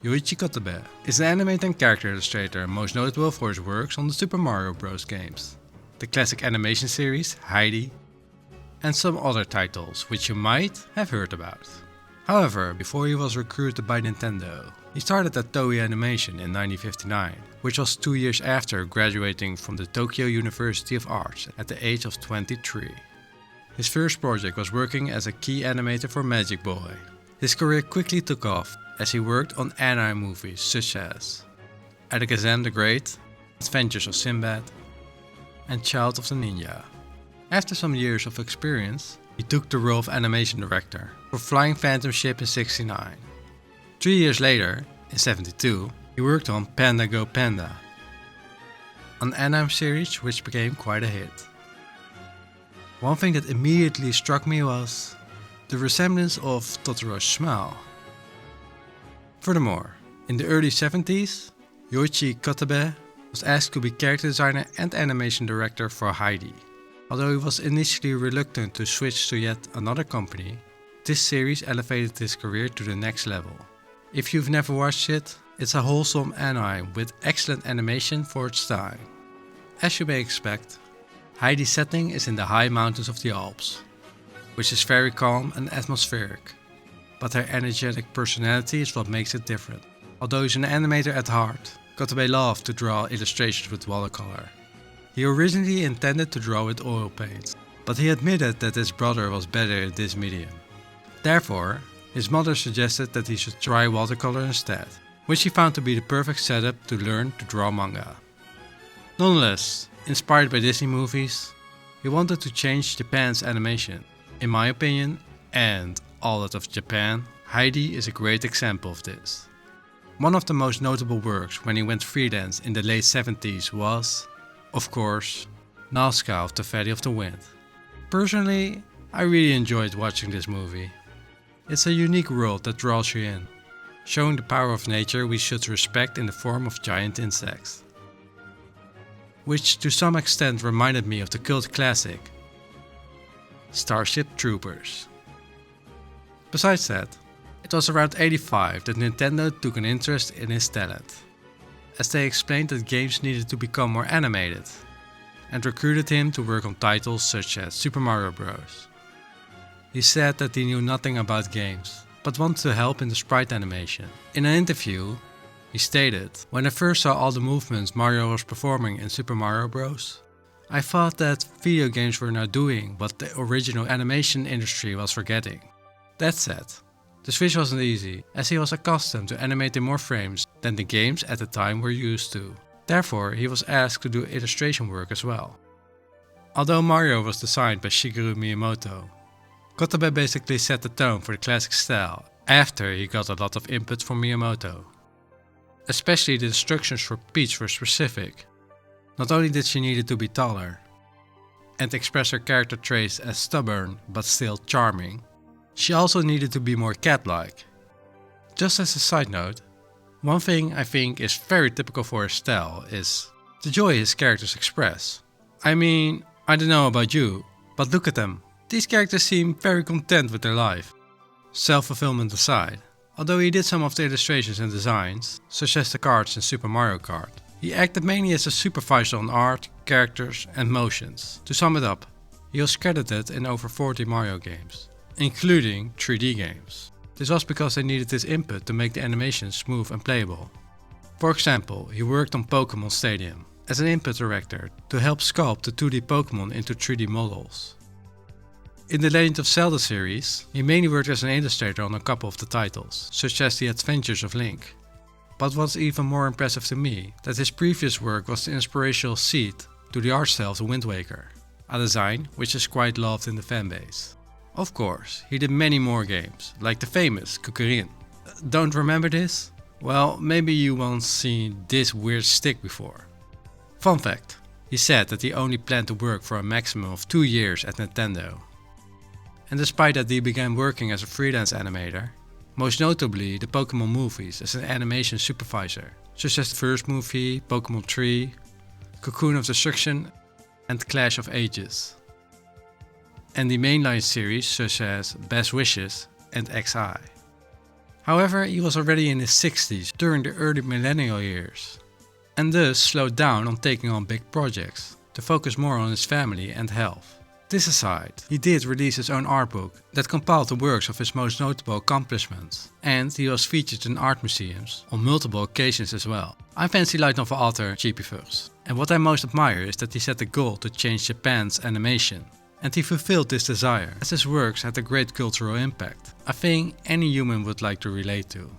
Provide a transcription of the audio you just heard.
Yoichi Kotabe is an animator and character illustrator most notable for his works on the Super Mario Bros. Games, the classic animation series Heidi, and some other titles which you might have heard about. However, before he was recruited by Nintendo, he started at Toei Animation in 1959, which was 2 years after graduating from the Tokyo University of Arts at the age of 23. His first project was working as a key animator for Magic Boy. His career quickly took off as he worked on anime movies such as Alexander the Great, Adventures of Sinbad, and Child of the Ninja. After some years of experience, he took the role of animation director for Flying Phantom Ship in '69. 3 years later, in '72, he worked on Panda Go Panda, an anime series which became quite a hit. One thing that immediately struck me was the resemblance of Totoro's smile. Furthermore, in the early '70s, Yoichi Kotabe was asked to be character designer and animation director for Heidi. Although he was initially reluctant to switch to yet another company, this series elevated his career to the next level. If you've never watched it, it's a wholesome anime with excellent animation for its time. As you may expect, Heidi's setting is in the high mountains of the Alps, which is very calm and atmospheric. But her energetic personality is what makes it different. Although he's an animator at heart, Kotabe loved to draw illustrations with watercolor. He originally intended to draw with oil paint, but he admitted that his brother was better at this medium. Therefore, his mother suggested that he should try watercolor instead, which he found to be the perfect setup to learn to draw manga. Nonetheless, inspired by Disney movies, he wanted to change Japan's animation. In my opinion, and all that of Japan, Heidi is a great example of this. One of the most notable works when he went freelance in the late '70s was, of course, Nazca of the Valley of the Wind. Personally, I really enjoyed watching this movie. It's a unique world that draws you in, showing the power of nature we should respect in the form of giant insects. Which to some extent reminded me of the cult classic, Starship Troopers. Besides that, it was around '85 that Nintendo took an interest in his talent, as they explained that games needed to become more animated, and recruited him to work on titles such as Super Mario Bros. He said that he knew nothing about games, but wanted to help in the sprite animation. In an interview, he stated, "When I first saw all the movements Mario was performing in Super Mario Bros., I thought that video games were now doing what the original animation industry was forgetting." That said, the switch wasn't easy, as he was accustomed to animating more frames than the games at the time were used to. Therefore, he was asked to do illustration work as well. Although Mario was designed by Shigeru Miyamoto, Kotabe basically set the tone for the classic style after he got a lot of input from Miyamoto. Especially the instructions for Peach were specific. Not only did she need to be taller and express her character traits as stubborn but still charming, she also needed to be more cat-like. Just as a side note, one thing I think is very typical for his style is the joy his characters express. I mean, I don't know about you, but look at them. These characters seem very content with their life. Self-fulfillment aside, although he did some of the illustrations and designs, such as the cards in Super Mario Kart, he acted mainly as a supervisor on art, characters and motions. To sum it up, he was credited in over 40 Mario games, including 3D games. This was because they needed his input to make the animation smooth and playable. For example, he worked on Pokémon Stadium as an input director to help sculpt the 2D Pokémon into 3D models. In the Legend of Zelda series, he mainly worked as an illustrator on a couple of the titles, such as The Adventures of Link. But what's even more impressive to me, that his previous work was the inspirational seed to the art style of the Wind Waker, a design which is quite loved in the fanbase. Of course, he did many more games, like the famous Kukurin. Don't remember this? Well, maybe you once seen this weird stick before. Fun fact, he said that he only planned to work for a maximum of 2 years at Nintendo. And despite that he began working as a freelance animator, most notably the Pokémon movies as an animation supervisor, such as the first movie, Pokémon 3, Cocoon of Destruction and Clash of Ages, and the mainline series such as Best Wishes and XI. However, he was already in his 60s during the early millennial years, and thus slowed down on taking on big projects, to focus more on his family and health. This aside, he did release his own art book that compiled the works of his most notable accomplishments, and he was featured in art museums on multiple occasions as well. I fancy light novel author J.P. First, and what I most admire is that he set the goal to change Japan's animation, and he fulfilled this desire as his works had a great cultural impact, a thing any human would like to relate to.